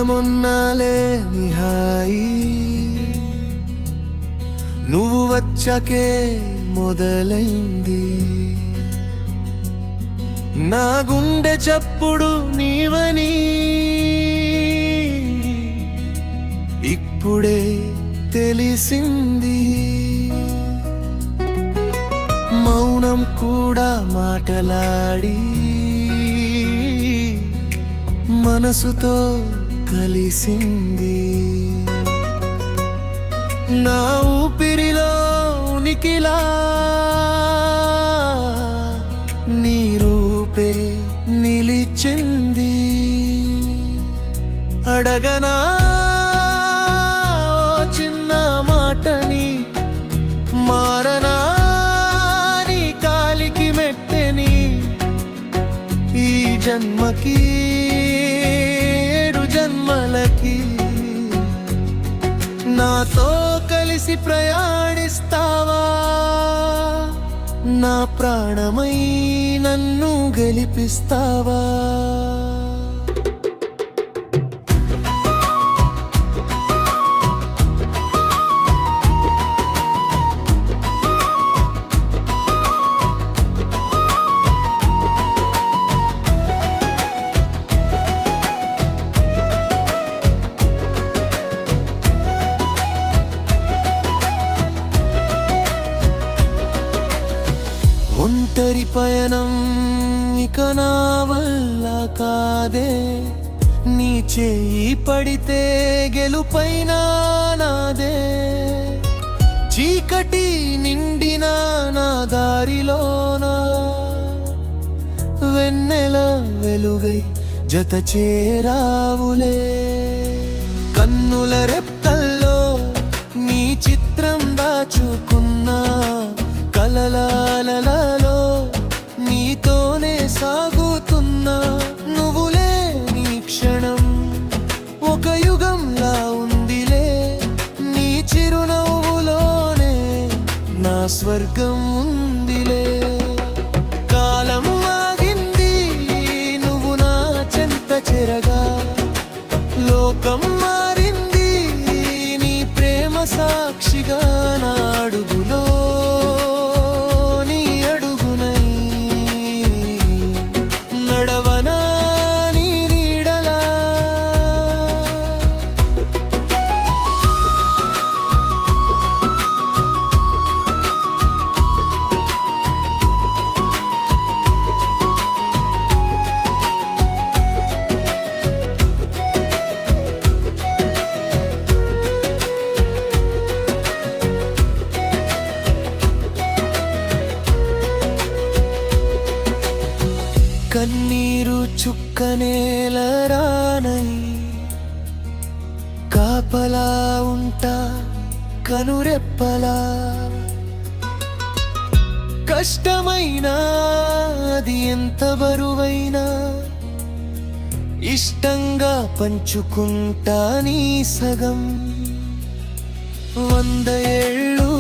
మొన్నలే హాయి నువ్వు వచ్చాకే మొదలైంది నా గుండె చప్పుడు నీవని ఇప్పుడే తెలిసింది మౌనం కూడా మాటలాడి మనసుతో కలిసింది నా ఊపిరిలో ఉనికిలా నీ రూపే నిలిచింది అడగనా చిన్న మాటని మారనా నీ కాలికి మెట్టెని ఈ జన్మకి జన్మలకి నాతో కలిసి ప్రయాణిస్తావా నా ప్రాణమై నన్ను గెలిపిస్తావా ఒంటరి పయనం ఇక నా వల్ల కాదే నీ చేయి పడితే గెలుపైనా నాదే చీకటి నిండిన నా దారిలోన వెన్నెల వెలుగై జత చేరావులే కన్నుల రెప్పల్లో నీ చిత్రం దాచుకున్నా కలలాలలో నీతోనే సాగుతున్నా నువ్వులే నీ క్షణం ఒక యుగంలా ఉందిలే నీ చిరునవ్వులోనే నా స్వర్గం ఉందిలే కాలం ఆగింది నువ్వు నా చెంత చెరగా లోకం మారింది నీ ప్రేమ సాక్షిగా నా అడుగులో కన్నీరు చుక్కనేల రానై కాపలా ఉంటా కనురెప్పలా కష్టమైనా అది ఎంత బరువైనా ఇష్టంగా పంచుకుంటా నీ సగం 100 ఏళ్ళు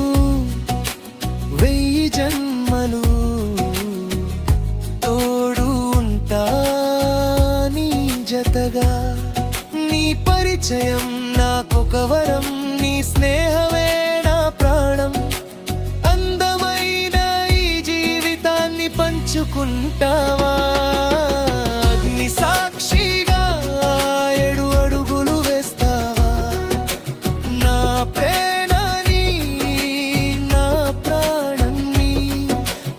1000 జన్మలు జతగా నీ పరిచయం నాకొక వరం నీ స్నేహమే నా ప్రాణం అందమైన ఈ జీవితాన్ని పంచుకుంటావా అగ్ని సాక్షిగా 7 అడుగులు వేస్తావా నా ప్రేమని నా ప్రాణాన్ని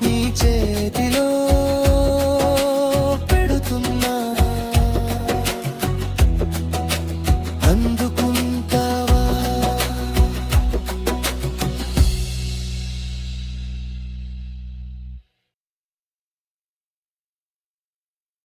నీ చేతిలో